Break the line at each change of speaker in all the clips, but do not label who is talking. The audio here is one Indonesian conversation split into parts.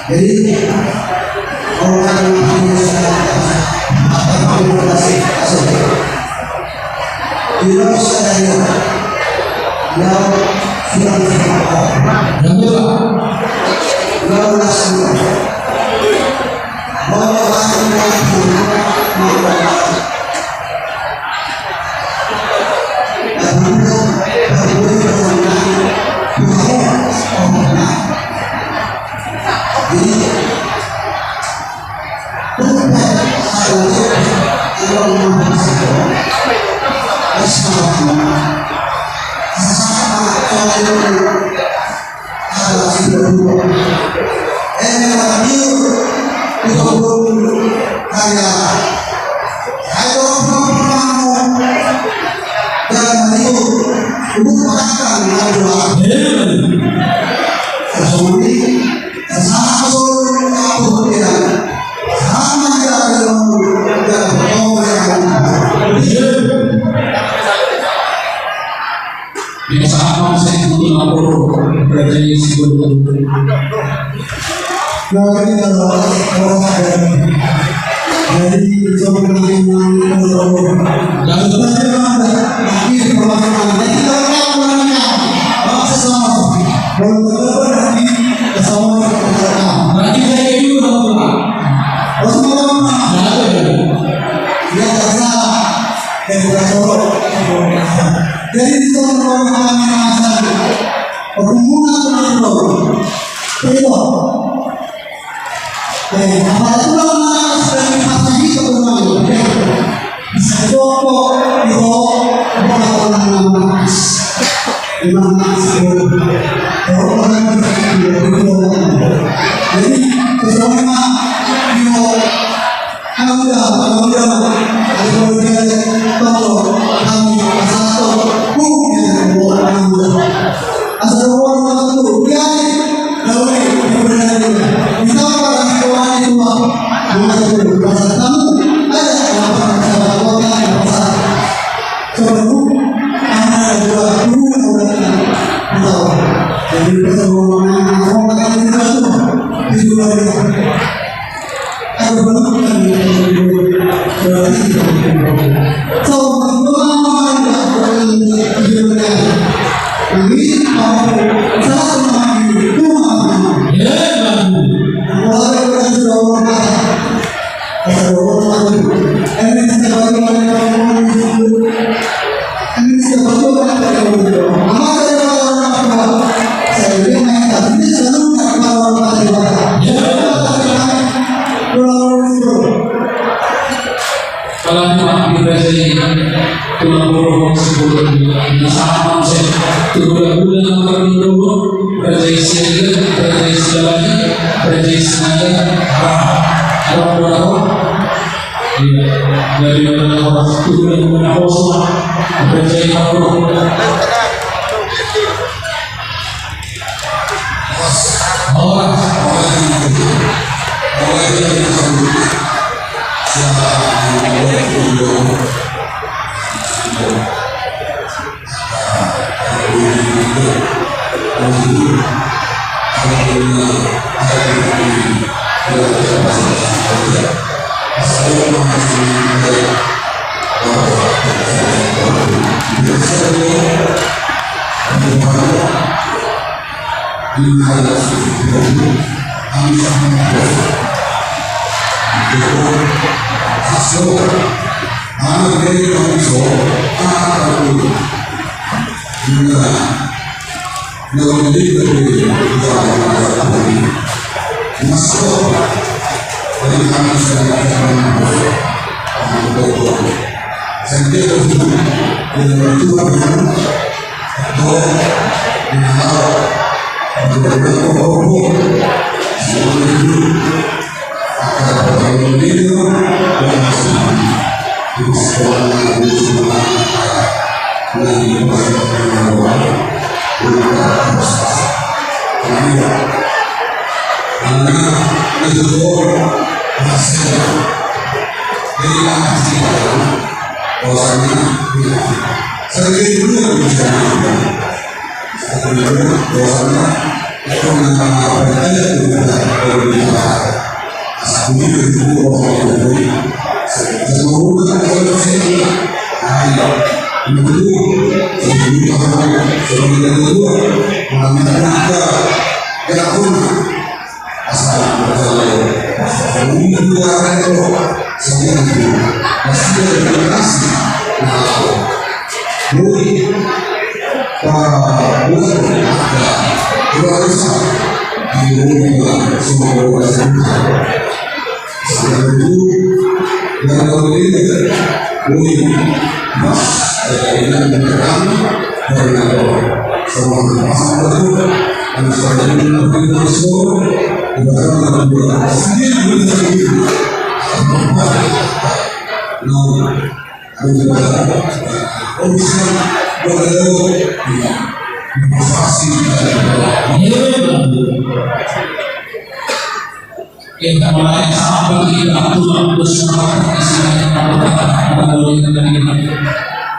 Jadi orang yang
dari orang itu yang menakut semua percaya Allah. Kita mulai sampai kita Tuhan bersama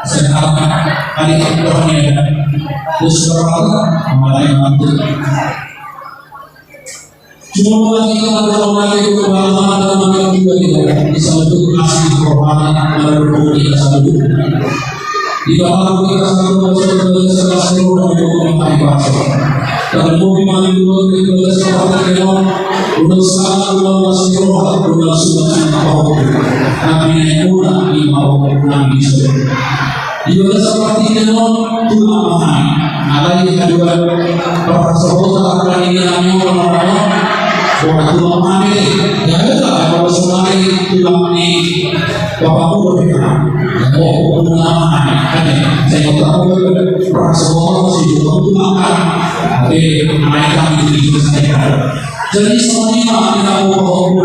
sedangkan hari kedepannya bersama mulai mantul. Cuma kita mulai kebanggaan dan makin juga tidak bisa untuk kasih kehormatan melalui kita satu. Di bawah kita satu bersama seluruh untuk bangsa. Dan bumi malu kita seperti yang udah sangat luar biasa udah subhanallah kami pun di mau kami sudah juga seperti itu Tuhan Maha ada yang kedua para sahabat akan ini orang bahwa Tuhan Maha ya kalau semua Tuhan ini Bapakku berfirman oh Tuhan Maha saya tahu para sahabat masih Tuhan Maha mereka itu saya jadi semuanya kita mohon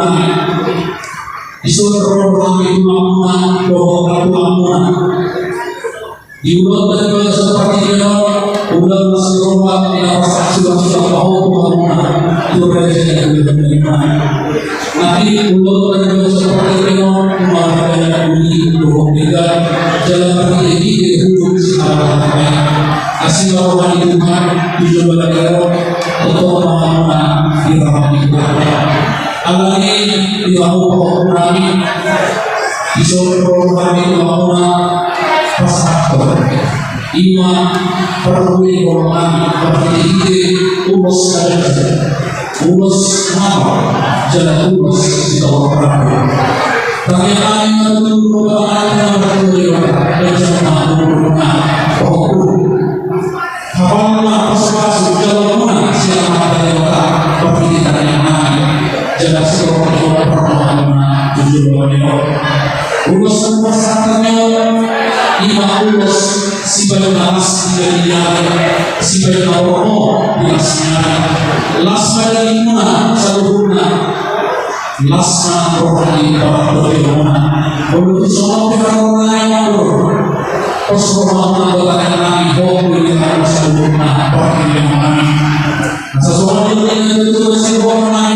disuruh orang itu mengamuan bahwa mengamuan diulang dari seperti itu ulang masih rumah yang sudah tahu mengamuan itu berjaya dengan nanti ulang dari seperti itu mengamuan ini bohong juga jalan pergi hidup sekarang asing orang itu kan tujuan belajar untuk mengamuan di dalam hidup Allah ini di dalam kami disuruh kami mengamuan pasal iman perlu orang berpikir urus saja urus apa jalan urus di dalam perang tapi ayat itu merupakan dan apabila persoalan jalan mana siapa ada perpikiran yang lain jalan seluruh permohonan tujuan urusan persatunya lima urus si balas dari si balas biasanya lasma lima seluruhnya lasma rohani berdoa Persoalan anggota kami boleh kita sempurna bagi yang kami. Sesuatu yang itu sempurna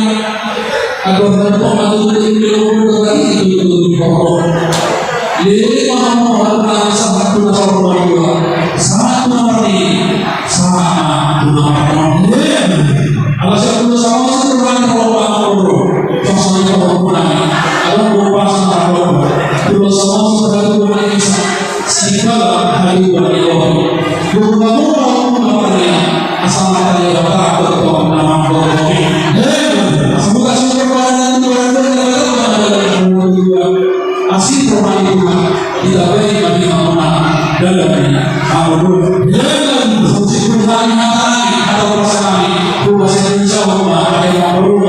agar terpadu dengan lagi itu pokok. Jadi maha satu nomor dua, satu nomor tiga, satu nomor empat. Alasan itu sama seperti kalau contohnya penggunaan atau pembahasan terlalu dulu sama seperti segala hari beliau bukan asal kalian dapat berdoa nama Allah. Semoga perbuatan asih Tuhan itu tidak baik bagi mana dalam Allah dan fungsi Tuhan atau perasaan Tuhan insya Allah ada yang perlu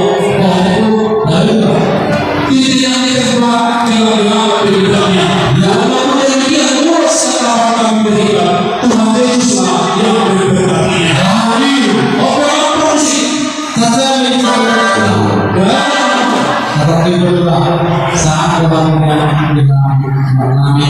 dan tidak yang kedua kalau bedanya yang setelah berikan Tuhan Yesus yang berberkati. Amin. Orang kursi tetapi saat kebangunan dengan mengalami